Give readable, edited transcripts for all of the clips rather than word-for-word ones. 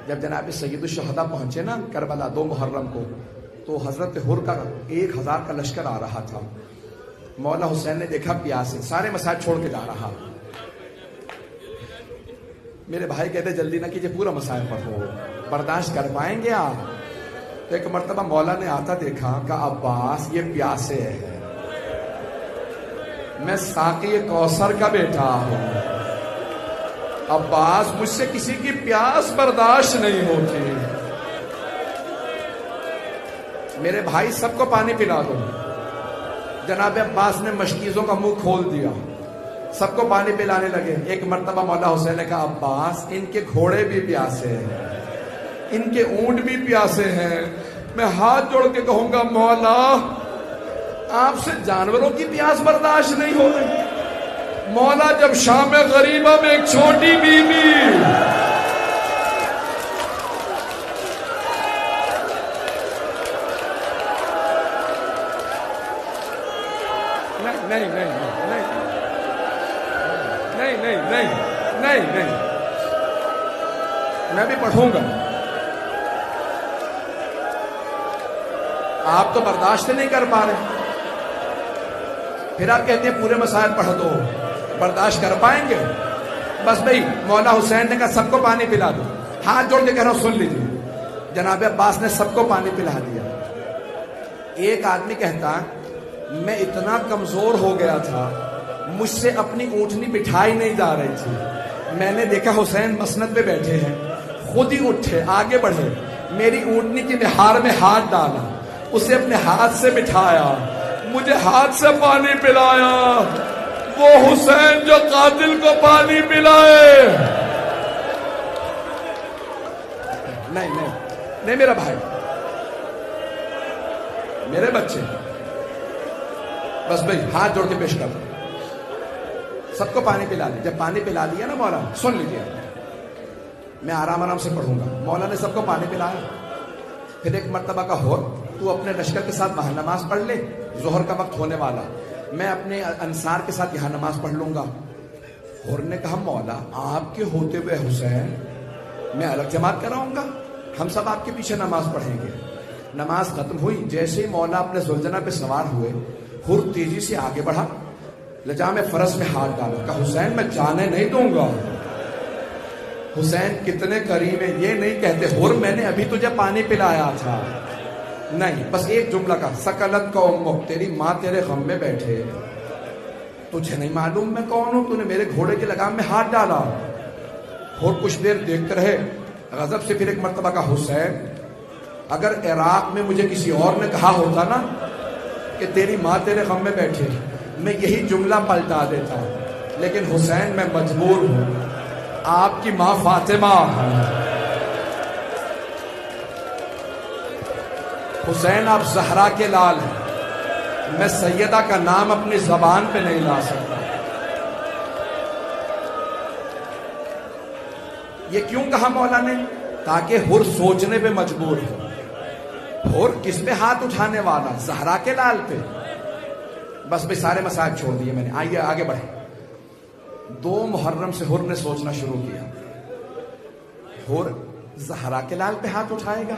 جب جناب سید الشہداء پہنچے نا کربلا 2 محرم کو، تو حضرت حر کا 1000 کا لشکر آ رہا تھا. مولا حسین نے دیکھا پیاسے، سارے مسائل چھوڑ کے جا رہا. میرے بھائی کہتے جلدی نہ کیجیے، پورا مسائل پڑھو، برداشت کر پائیں گے آپ؟ تو ایک مرتبہ مولا نے آتا دیکھا کہ عباس یہ پیاسے ہے، میں ساقی کوثر کا بیٹا ہوں، عباس مجھ سے کسی کی پیاس برداشت نہیں ہوتی، میرے بھائی سب کو پانی پلا دو. جناب عباس نے مشکیزوں کا منہ کھول دیا، سب کو پانی پلانے لگے. ایک مرتبہ مولا حسین نے کہا عباس ان کے گھوڑے بھی پیاسے ہیں، ان کے اونٹ بھی پیاسے ہیں. میں ہاتھ جوڑ کے کہوں گا مولا آپ سے جانوروں کی پیاس برداشت نہیں ہو رہی. مولا جب شام غریبہ میں ایک چھوٹی بیوی نہیں نہیں نہیں نہیں نہیں نہیں نہیں میں بھی پڑھوں گا. آپ تو برداشت نہیں کر پا رہے، پھر آپ کہتے ہیں پورے مسائل پڑھ دو، برداشت کر پائیں گے؟ بس بھائی مولا حسین نے کہا سب کو پانی پلا دو. ہاتھ جوڑ کے کہہ رہا ہوں سن لیجیے. جناب عباس نے سب کو پانی پلا دیا. ایک آدمی کہتا میں اتنا کمزور ہو گیا تھا، مجھ سے اپنی اونٹنی بٹھائی نہیں جا رہی تھی. میں نے دیکھا حسین مسند پہ بیٹھے ہیں، خود ہی اٹھے آگے بڑھے، میری اونٹنی کی نہار میں ہاتھ ڈالا، اسے اپنے ہاتھ سے بٹھایا، مجھے ہاتھ سے پانی پلایا. وہ حسین جو قاتل کو پانی پلائے. نہیں نہیں نہیں میرا بھائی، میرے بچے، بس بھائی ہاتھ جوڑ کے پیش کر دو. سب کو پانی پلا دیا. جب پانی پلا دیا نا مولا، سن لیجیے میں آرام آرام سے پڑھوں گا. مولا نے سب کو پانی پلایا. پھر ایک مرتبہ کا ہو تو اپنے لشکر کے ساتھ وہاں نماز پڑھ لے، ظہر کا وقت ہونے والا، میں اپنے انصار کے ساتھ یہاں نماز پڑھ لوں گا. ہور نے کہا مولا آپ کے ہوتے ہوئے حسین میں الگ جماعت کراؤں گا، ہم سب آپ کے پیچھے نماز پڑھیں گے. نماز ختم ہوئی، جیسے ہی مولا اپنے زلجنہ پہ سوار ہوئے، ہر تیزی سے آگے بڑھا، لجام فرس میں ہاتھ ڈالا، کہا حسین میں جانے نہیں دوں گا. حسین کتنے کریم ہیں، یہ نہیں کہتے ہر میں نے ابھی تجھے پانی پلایا تھا، نہیں، بس ایک جملہ کا سکلت کا امک، تیری ماں تیرے غم میں بیٹھے، تجھے نہیں معلوم میں کون ہوں، تو نے میرے گھوڑے کے لگام میں ہاتھ ڈالا. اور کچھ دیر دیکھتے رہے، غضب سے پھر ایک مرتبہ کا حسین اگر عراق میں مجھے کسی اور نے کہا ہوتا نا کہ تیری ماں تیرے غم میں بیٹھے، میں یہی جملہ پلٹا دیتا، لیکن حسین میں مجبور ہوں، آپ کی ماں فاطمہ ہے. حسین آپ زہرا کے لال ہیں، میں سیدہ کا نام اپنی زبان پہ نہیں لا سکتا. یہ کیوں کہا مولا نے؟ تاکہ ہر سوچنے پہ مجبور ہو. ہر کس پہ ہاتھ اٹھانے والا؟ زہرا کے لال پہ. بس بھائی سارے مسائل چھوڑ دیے میں نے. آئیے آگے بڑھیں. 2 محرم سے ہر نے سوچنا شروع کیا، ہر زہرا کے لال پہ ہاتھ اٹھائے گا.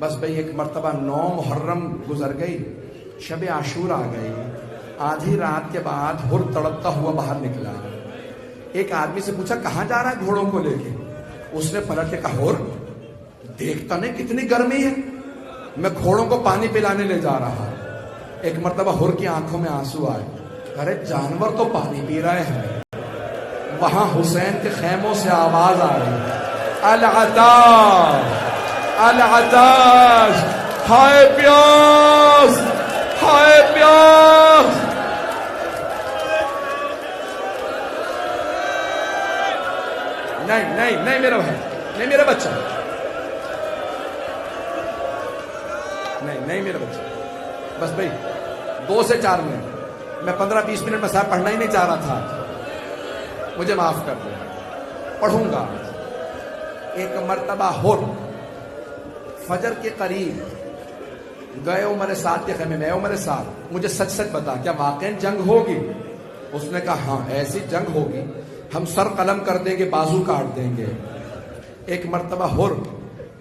بس بھئی ایک مرتبہ 9 محرم گزر گئی، شب عاشور آ گئی. آدھی رات کے بعد ہر تڑپتا ہوا باہر نکلا. ایک آدمی سے پوچھا کہاں جا رہا ہے گھوڑوں کو لے کے؟ اس نے پلٹ کے کہا ہر دیکھتا نہیں کتنی گرمی ہے، میں گھوڑوں کو پانی پلانے لے جا رہا. ایک مرتبہ ہر کی آنکھوں میں آنسو آئے. ارے جانور تو پانی پی رہے ہیں. وہاں حسین کے خیموں سے آواز آ رہی، العطاش العطاش، ہائے پیاس ہائے پیاس. نہیں نہیں نہیں میرا بھائی، نہیں میرا بچہ، نہیں نہیں میرا بچہ. بس بھائی 2 سے 4 منٹ، میں 15-20 منٹ میں صاحب پڑھنا ہی نہیں چاہ رہا تھا، مجھے معاف کر دو، پڑھوں گا. ایک مرتبہ ہر فجر کے قریب گئے عمر سعد کے خیمے میں. عمر سعد مجھے سچ سچ بتا، کیا واقعی جنگ ہوگی؟ اس نے کہا ہاں ایسی جنگ ہوگی، ہم سر قلم کر دیں گے، بازو کاٹ دیں گے. ایک مرتبہ ہر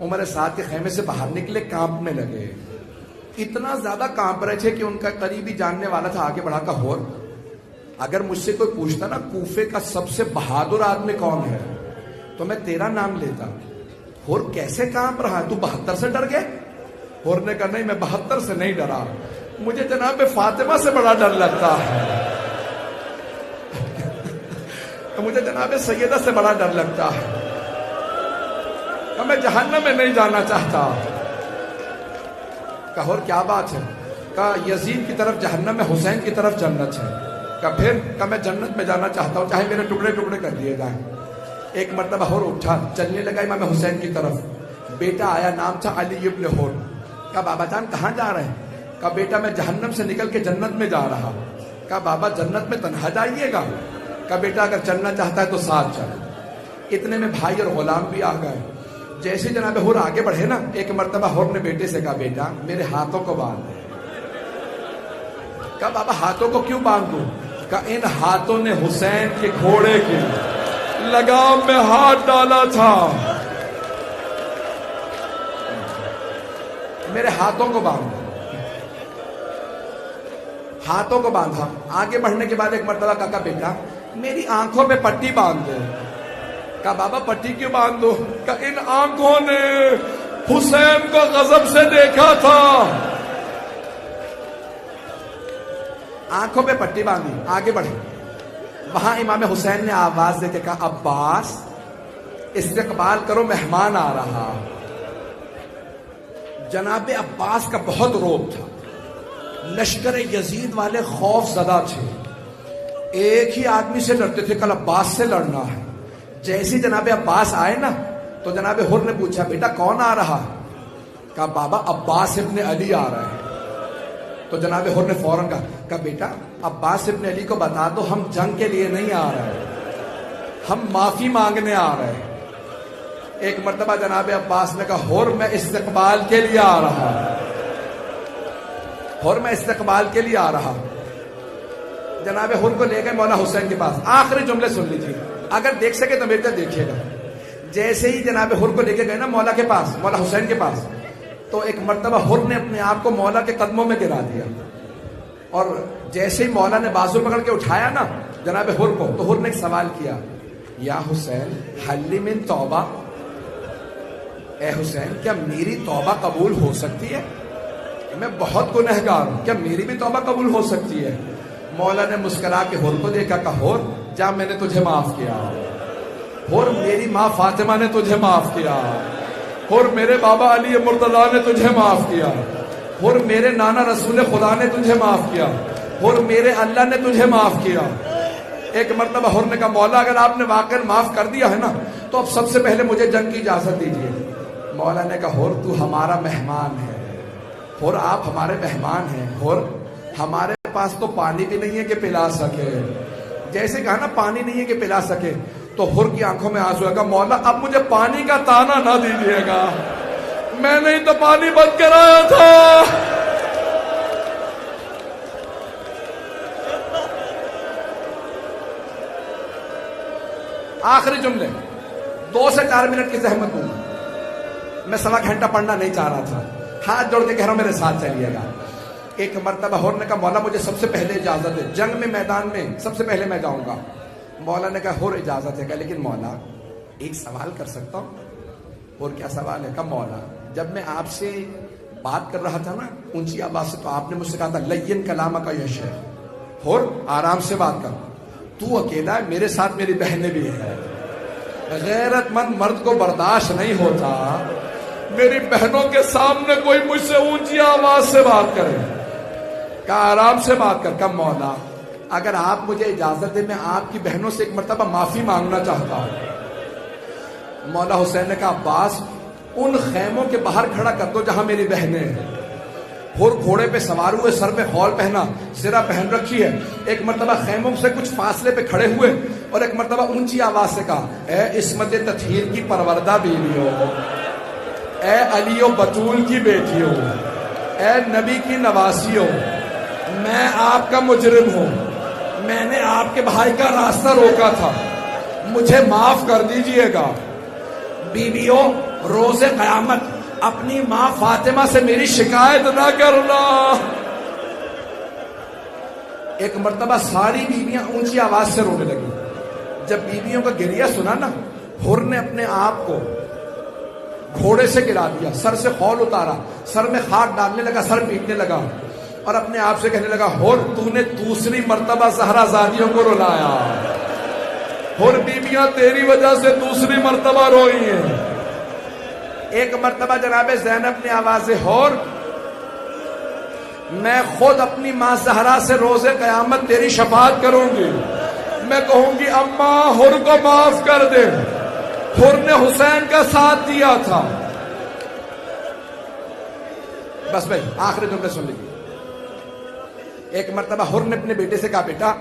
عمر سعد کے خیمے سے باہر نکلے، کانپنے لگے، اتنا زیادہ کانپ رہے تھے کہ ان کا قریبی جاننے والا تھا، آگے بڑھا کہا ہر اگر مجھ سے کوئی پوچھتا نا کوفے کا سب سے بہادر آدمی کون ہے تو میں تیرا نام لیتا۔ ہر کیسے کانپ رہا ہے، تو 72 سے ڈر گئے؟ ہر نے کہا نہیں، میں 72 سے نہیں ڈرا، مجھے جناب فاطمہ سے بڑا ڈر لگتا ہے، مجھے جناب سیدہ سے بڑا ڈر لگتا ہے، کہ میں جہنم میں نہیں جانا چاہتا۔ کہا اور کیا بات ہے؟ کہا یزید کی طرف جہنم میں، حسین کی طرف جنت ہے۔ کہا پھر؟ کہا میں جنت میں جانا چاہتا ہوں، چاہے میرے ٹکڑے ٹکڑے کر دیے جائیں۔ ایک مرتبہ ہور اٹھا، چلنے لگا امام حسین کی طرف، بیٹا آیا، نام تھا علی ابن ہور۔ کہا بابا جان کہاں جا رہے ہیں؟ کہا بیٹا میں جہنم سے نکل کے جنت میں جا رہا۔ کہا بابا جنت میں تنہا جائیے گا؟ کہا بیٹا اگر چلنا چاہتا ہے تو ساتھ چل۔ اتنے میں بھائی اور غلام بھی آ گئے۔ جیسے جناب ہور آگے بڑھے نا، ایک مرتبہ ہور نے بیٹے سے کہا بیٹا میرے ہاتھوں کو باندھ دے۔ کہا بابا ہاتھوں کو کیوں باندھ دوں؟ کہا ان ہاتھوں نے حسین کے گھوڑے کے لگام میں ہاتھ ڈالا تھا، میرے ہاتھوں کو باندھا۔ ہاتھوں کو باندھا۔ آگے بڑھنے کے بعد ایک مرتبہ کہا بیٹا میری آنکھوں پہ پٹی باندھ دے۔ کہا بابا پٹی کیوں باندھ دو؟ کہا ان آنکھوں نے حسین کو غضب سے دیکھا تھا۔ آنکھوں پہ پٹی باندھی، آگے بڑھے۔ وہاں امام حسین نے آواز دے کے کہا عباس استقبال کرو، مہمان آ رہا۔ جناب عباس کا بہت روب تھا، لشکر یزید والے خوف زدہ تھے، ایک ہی آدمی سے لڑتے تھے، کل عباس سے لڑنا ہے۔ جیسے جناب عباس آئے نا تو جناب ہر نے پوچھا بیٹا کون آ رہا؟ کہا بابا عباس ابن علی آ رہا ہے۔ تو جناب ہر نے فوراً کہا بیٹا عباس ابن علی کو بتا دو ہم جنگ کے لیے نہیں آ رہے، ہم معافی مانگنے آ رہے ہیں۔ ایک مرتبہ جناب عباس نے کہا ہر میں استقبال کے لیے آ رہا، ہر میں استقبال کے لیے آ رہا۔ جناب ہر کو لے گئے مولا حسین کے پاس۔ آخری جملے سن لیجیے، اگر دیکھ سکے تو میرے کو دیکھیے گا۔ جیسے ہی جناب ہر کو لے کے گئے نا مولا کے پاس، مولا حسین کے پاس، تو ایک مرتبہ ہر نے اپنے آپ کو مولا کے قدموں میں گرا دیا، اور جیسے ہی مولا نے بازو پکڑ کے اٹھایا نا جناب ہر کو، تو ہر نے ایک سوال کیا، یا حسین حل من توبہ، اے حسین کیا میری توبہ قبول ہو سکتی ہے؟ میں بہت گنہگار ہوں، کیا میری بھی توبہ قبول ہو سکتی ہے؟ مولا نے مسکرا کے ہر کو دیکھا، کہا ہر جا میں نے تجھے معاف کیا، ہر میری ماں فاطمہ نے تجھے معاف کیا، ہر میرے بابا علی مرتضیٰ نے تجھے معاف کیا، ہر میرے نانا رسول خدا نے تجھے معاف کیا، ہر میرے اللہ نے تجھے معاف کیا۔ ایک مرتبہ ہر نے کہا مولا اگر آپ نے واقعا معاف کر دیا ہے نا تو اب سب سے پہلے مجھے جنگ کی اجازت دیجیے۔ مولا نے کہا ہر تو ہمارا مہمان ہے، ہر آپ ہمارے مہمان ہیں، ہر ہمارے پاس تو پانی بھی نہیں ہے کہ پلا سکے۔ جیسے کہا نا پانی نہیں ہے کہ پلا سکے، تو ہر کی آنکھوں میں آنسو آئے، مولا اب مجھے پانی کا تانا نہ دیجیے گا، میں نہیں تو پانی بند کرایا تھا۔ آخری جملے 2 سے 4 منٹ کی زحمت دوں، میں 1.25 گھنٹہ پڑھنا نہیں چاہ رہا تھا، ہاتھ جوڑ کے کہہ رہا ہوں میرے ساتھ چلیے گا۔ ایک مرتبہ ہر نے کہا مولا مجھے سب سے پہلے اجازت ہے، جنگ میں میدان میں سب سے پہلے میں جاؤں گا۔ مولا نے کہا ہر اجازت ہے، کہا لیکن مولا ایک سوال کر سکتا ہوں؟ اور کیا سوال ہے؟ کہا مولا جب میں آپ سے بات کر رہا تھا نا اونچی آواز سے تو آپ نے مجھ سے کہا تھا لین کلام کا یش ہے، ہر آرام سے بات کر، تو اکیلا ہے، میرے ساتھ میری بہنیں بھی ہیں، غیرت مند مرد کو برداشت نہیں ہوتا میری بہنوں کے سامنے کوئی مجھ سے اونچی آواز سے بات کرے، کہا آرام سے بات کر۔ کہا مولا اگر آپ مجھے اجازت دے میں آپ کی بہنوں سے ایک مرتبہ معافی مانگنا چاہتا ہوں۔ مولا حسین نے کہا عباس ان خیموں کے باہر کھڑا کر دو جہاں میری بہنیں ہیں۔ ہر گھوڑے پہ سوار ہوئے، سر پہ خول پہنا، سرہ پہن رکھی ہے، ایک مرتبہ خیموں سے کچھ فاصلے پہ کھڑے ہوئے اور ایک مرتبہ اونچی آواز سے کہا اے عصمت تطہیر کی پروردہ بیویوں، اے علی و بطول کی بیٹیوں، اے نبی کی نواسیوں، میں آپ کا مجرم ہوں، میں نے آپ کے بھائی کا راستہ روکا تھا، مجھے معاف کر دیجئے گا۔ بیویوں روز قیامت اپنی ماں فاطمہ سے میری شکایت نہ کرنا. ایک مرتبہ ساری بیویاں اونچی آواز سے رونے لگی. جب بیویوں کا گریہ سنا نا، حر نے اپنے آپ کو گھوڑے سے گرا دیا، سر سے خول اتارا، سر میں خاک ڈالنے لگا، سر پیٹنے لگا اور اپنے آپ سے کہنے لگا، حر تو نے دوسری مرتبہ زہرا زادیوں کو رلایا. حر بیویاں تیری وجہ سے دوسری مرتبہ روئی ہیں. ایک مرتبہ جناب زینب نے آواز حر، میں خود اپنی ماں زہرا سے روز قیامت تیری شفاعت کروں گی. میں کہوں گی اماں حر کو معاف کر دے، حر نے حسین کا ساتھ دیا تھا. بس بھائی آخری جملے سن لیجیے. ایک مرتبہ حر نے اپنے بیٹے سے کہا، بیٹا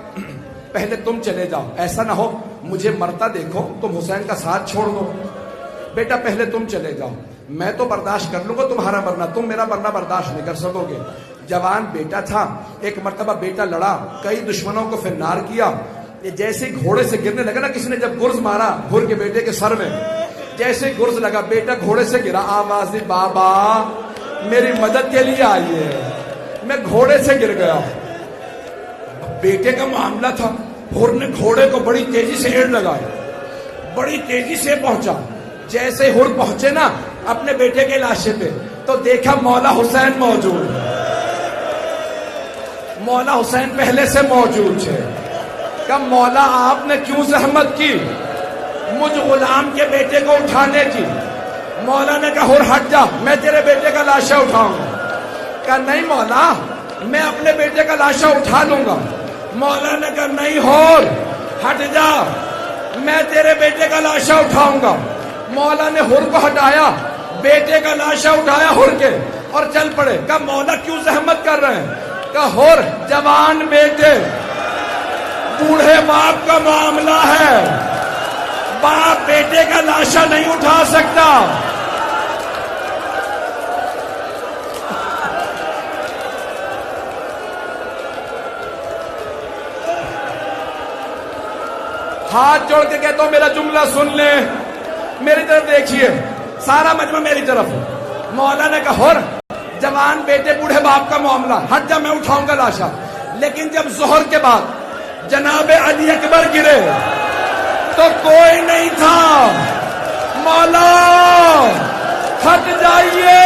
پہلے تم چلے جاؤ، ایسا نہ ہو مجھے مرتا دیکھو تم حسین کا ساتھ چھوڑ دو. بیٹا پہلے تم چلے جاؤ، میں تو برداشت کر لوں گا تمہارا مرنا، تم میرا مرنا برداشت نہیں کر سکو گے. جوان بیٹا تھا. ایک مرتبہ بیٹا لڑا، کئی دشمنوں کو فرار کیا. یہ جیسے گھوڑے سے گرنے لگا نا، کسی نے جب گرز مارا حر کے بیٹے کے سر میں، جیسے گرز لگا بیٹا گھوڑے سے گرا، آواز دی بابا میری مدد کے لیے آئیے، میں گھوڑے سے گر گیا. بیٹے کا معاملہ تھا. حر نے گھوڑے کو بڑی تیزی سے ایڑ لگائی، بڑی تیزی سے پہنچا. جیسے حر پہنچے نا اپنے بیٹے کے لاشے پہ، تو دیکھا مولا حسین موجود. مولا حسین پہلے سے موجود تھے. کہ مولا آپ نے کیوں زحمت کی مجھ غلام کے بیٹے کو اٹھانے کی؟ مولا نے کہا حر ہٹ جا، میں تیرے بیٹے کا لاشا اٹھاؤں گا. کہا نہیں مولا، میں اپنے بیٹے کا لاشا اٹھا لوں گا. مولا نے کہا نہیں حر ہٹ جا، میں تیرے بیٹے کا لاشا اٹھاؤں گا. مولا نے حر کو ہٹایا، بیٹے کا لاشا اٹھایا حر کے اور چل پڑے. کہا مولا کیوں زحمت کر رہے ہیں؟ کہا حر جوان بیٹے بوڑھے باپ کا معاملہ ہے، باپ بیٹے کا لاشا نہیں اٹھا سکتا. ہاتھ جوڑ کے کہتا ہوں میرا جملہ سن لیں، میری طرف دیکھیے، سارا مجمع میری طرف. مولا نے کہا حر جوان بیٹے بوڑھے باپ کا معاملہ، ہٹ جا میں اٹھاؤں گا لاشا. لیکن جب ظہر کے بعد جناب علی اکبر گرے تو کوئی نہیں تھا. مولا ہٹ جائیے،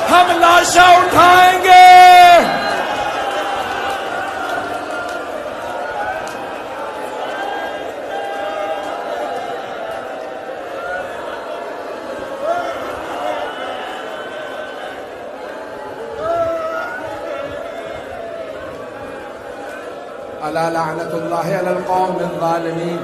ہم لاشا اٹھائیں گے. الا لعنت اللہ علی القوم الظالمین.